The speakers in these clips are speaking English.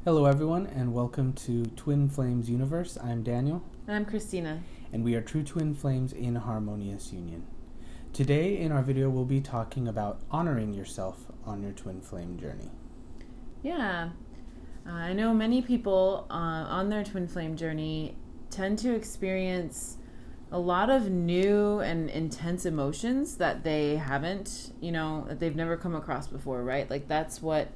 Hello, everyone, and welcome to Twin Flames Universe. I'm Daniel, And I'm Cristina. and we are true twin flames in harmonious union. Today, in our video, we'll be talking about honoring yourself on your twin flame journey. Yeah, I know many people on their twin flame journey tend to experience a lot of new and intense emotions that they haven't, that they've never come across before, right? Like that's what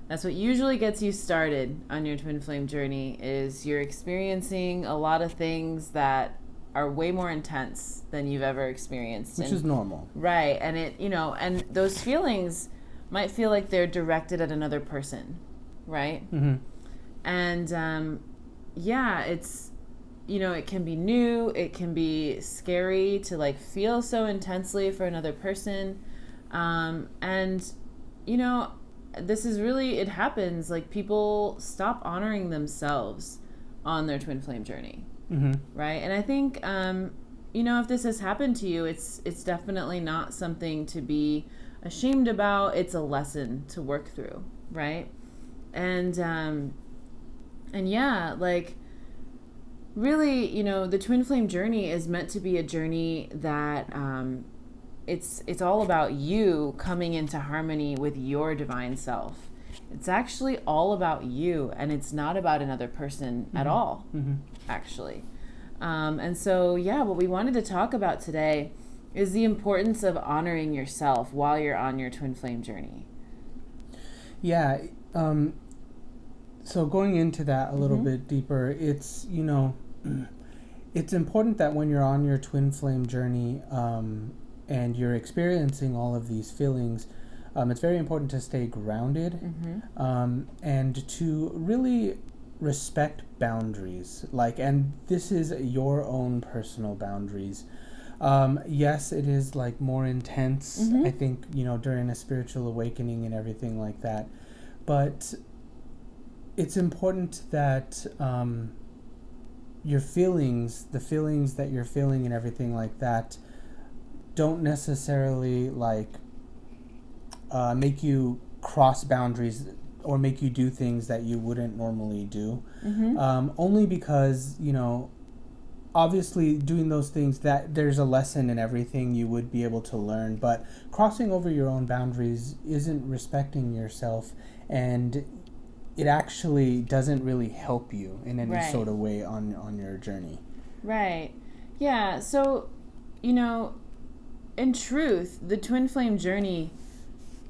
usually gets you started on your twin flame journey is you're experiencing a lot of things that are way more intense than you've ever experienced. Which is normal. Right. And and those feelings might feel like they're directed at another person, right? Mm-hmm. And it's, it can be new, it can be scary to like feel so intensely for another person. This is really, it happens, like people stop honoring themselves on their twin flame journey. Mm-hmm. Right. And I think, if this has happened to you, it's definitely not something to be ashamed about. It's a lesson to work through. Right. And really, the twin flame journey is meant to be a journey that, it's all about you coming into harmony with your divine self. It's actually all about you, and it's not about another person at all, actually. And so, what we wanted to talk about today is the importance of honoring yourself while you're on your twin flame journey. Yeah. So going into that a little bit deeper, it's, it's important that when you're on your twin flame journey, and you're experiencing all of these feelings, it's very important to stay grounded, and to really respect boundaries. And this is your own personal boundaries. Yes, it is like more intense, I think, during a spiritual awakening and everything like that. But it's important that your feelings, the feelings that you're feeling and everything like that, don't necessarily make you cross boundaries or make you do things that you wouldn't normally do. Only because, obviously doing those things, that there's a lesson in everything you would be able to learn, but crossing over your own boundaries isn't respecting yourself, and it actually doesn't really help you in any sort of way on your journey. Right. Yeah. So, in truth, the twin flame journey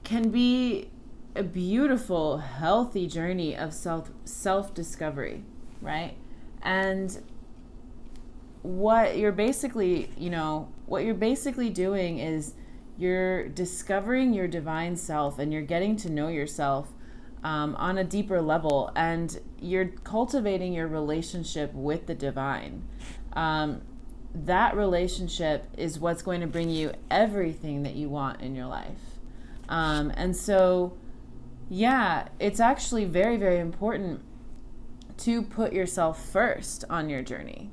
can be a beautiful, healthy journey of self-discovery, right? And what you're basically doing is you're discovering your divine self, and you're getting to know yourself on a deeper level, and you're cultivating your relationship with the divine. That relationship is what's going to bring you everything that you want in your life. And so, it's actually very, very important to put yourself first on your journey.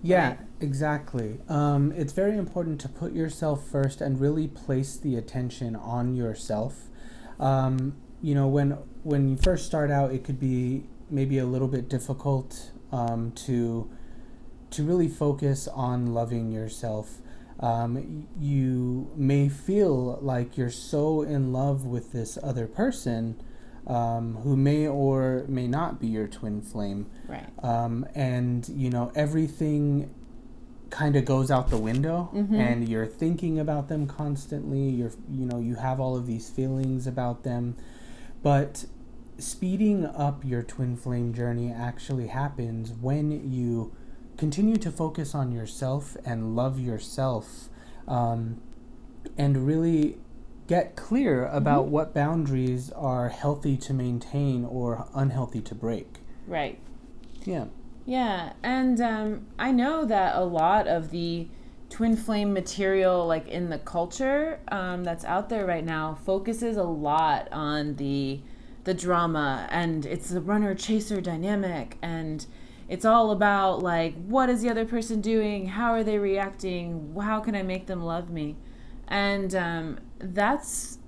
Yeah, right? Exactly. It's very important to put yourself first and really place the attention on yourself. When you first start out, it could be maybe a little bit difficult to really focus on loving yourself. You may feel like you're so in love with this other person, who may or may not be your twin flame. Right. And, everything kind of goes out the window, and you're thinking about them constantly. You have all of these feelings about them. But speeding up your twin flame journey actually happens when you continue to focus on yourself and love yourself, and really get clear about what boundaries are healthy to maintain or unhealthy to break. Right. Yeah. Yeah, and I know that a lot of the twin flame material, like in the culture that's out there right now, focuses a lot on the drama, and it's the runner-chaser dynamic, and it's all about like, what is the other person doing? How are they reacting? How can I make them love me? And that's,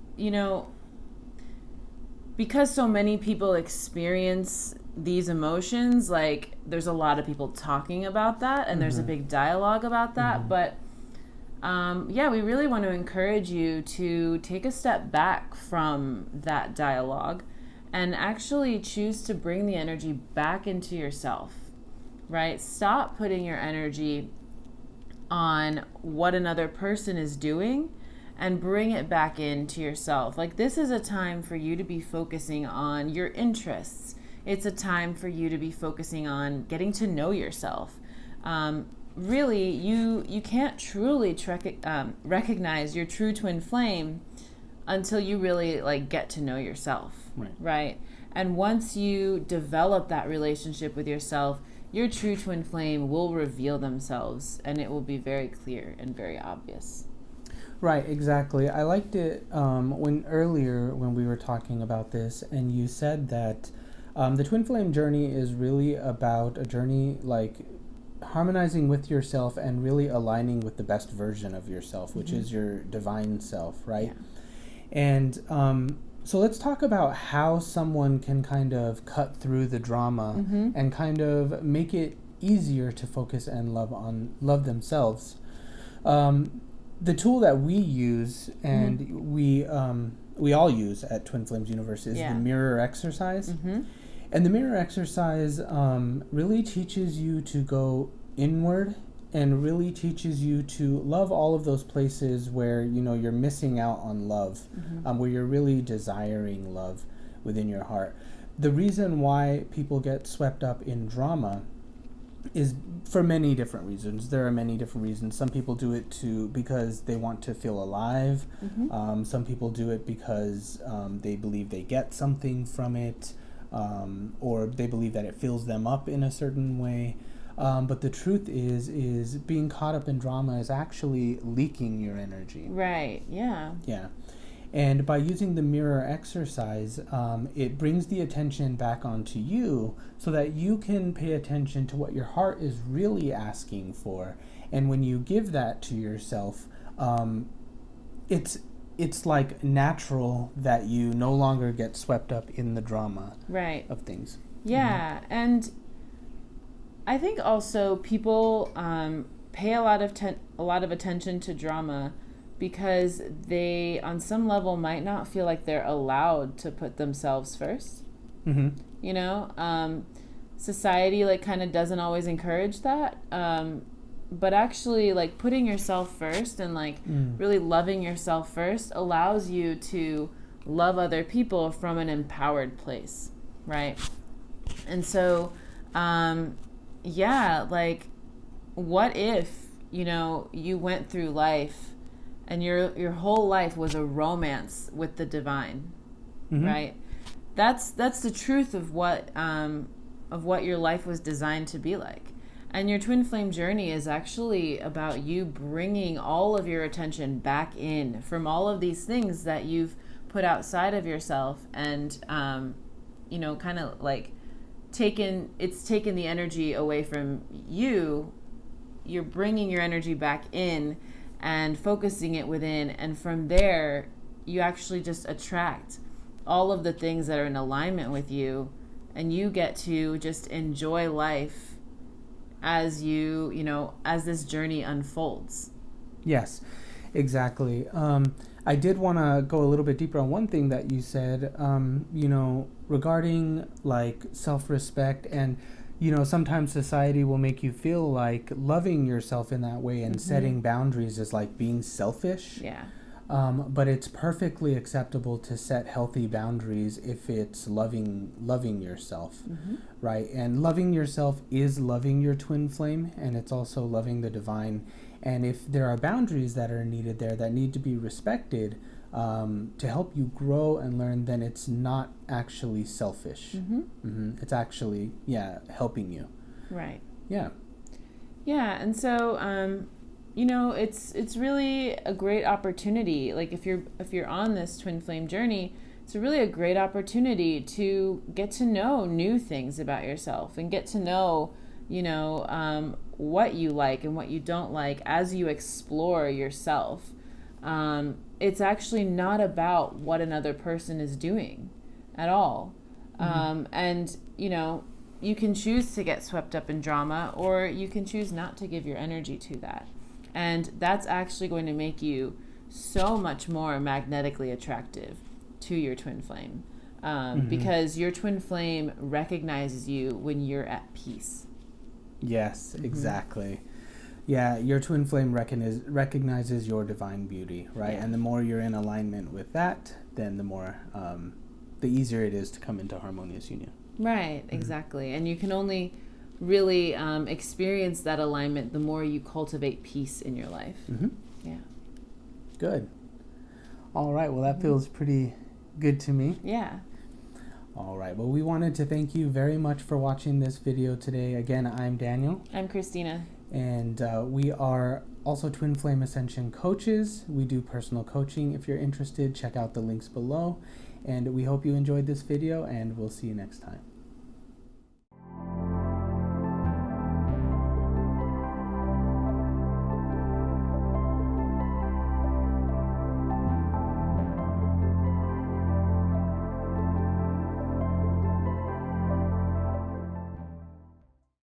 because so many people experience these emotions, like there's a lot of people talking about that, and there's a big dialogue about that. But yeah, we really want to encourage you to take a step back from that dialogue and actually choose to bring the energy back into yourself, right? Stop putting your energy on what another person is doing and bring it back into yourself. Like, this is a time for you to be focusing on your interests. It's a time for you to be focusing on getting to know yourself. Really, you can't truly recognize your true twin flame until you really like get to know yourself, right? And once you develop that relationship with yourself, your true twin flame will reveal themselves, and it will be very clear and very obvious. Right, exactly. I liked it when we were talking about this, and you said that the twin flame journey is really about a journey like harmonizing with yourself and really aligning with the best version of yourself, which is your divine self, right? Yeah. And so let's talk about how someone can kind of cut through the drama and kind of make it easier to focus and love themselves. The tool that we use and we all use at Twin Flames Universe is the mirror exercise. And the mirror exercise really teaches you to go inward and really teaches you to love all of those places where, you know, you're missing out on love, where you're really desiring love within your heart. The reason why people get swept up in drama is for many different reasons. There are many different reasons. Some people do it because they want to feel alive. Some people do it because they believe they get something from it, or they believe that it fills them up in a certain way. But the truth is being caught up in drama is actually leaking your energy. Right, yeah. Yeah. And by using the mirror exercise, it brings the attention back onto you so that you can pay attention to what your heart is really asking for. And when you give that to yourself, it's like natural that you no longer get swept up in the drama of things. Yeah, and I think also people pay a lot of attention to drama because they, on some level, might not feel like they're allowed to put themselves first. You know, society like kind of doesn't always encourage that. But actually, like putting yourself first and like really loving yourself first allows you to love other people from an empowered place, right? And so, yeah, like what if, you know, you went through life and your whole life was a romance with the divine, right? That's the truth of what your life was designed to be like. And your twin flame journey is actually about you bringing all of your attention back in from all of these things that you've put outside of yourself, and you know, kind of like taken the energy away from you. You're bringing your energy back in and focusing it within, and from there you actually just attract all of the things that are in alignment with you, and you get to just enjoy life as as this journey unfolds. Yes, exactly. I did want to go a little bit deeper on one thing that you said, you know, regarding like self-respect, and you know, sometimes society will make you feel like loving yourself in that way and setting boundaries is like being selfish. Yeah. But it's perfectly acceptable to set healthy boundaries if it's loving yourself, right? And loving yourself is loving your twin flame, and it's also loving the divine. And if there are boundaries that are needed there that need to be respected to help you grow and learn, then it's not actually selfish. It's actually, helping you. Right. Yeah. Yeah, and so you know, it's really a great opportunity. Like if you're on this twin flame journey, it's really a great opportunity to get to know new things about yourself and get to know, you know, what you like and what you don't like as you explore yourself. It's actually not about what another person is doing. at all. And, you know, you can choose to get swept up in drama, or you can choose not to give your energy to that. And that's actually going to make you so much more magnetically attractive to your twin flame, because your twin flame recognizes you when you're at peace. Yes, exactly. Yeah, your twin flame recognizes your divine beauty, right? Yeah. And the more you're in alignment with that, then the more, the easier it is to come into harmonious union. Right, exactly. And you can only really experience that alignment the more you cultivate peace in your life. Yeah. Good. All right. Well, that feels pretty good to me. Yeah. All right. Well, we wanted to thank you very much for watching this video today. Again, I'm Daniel. I'm Cristina. And we are also Twin Flame Ascension coaches. We do personal coaching. If you're interested, check out the links below. And we hope you enjoyed this video, and we'll see you next time.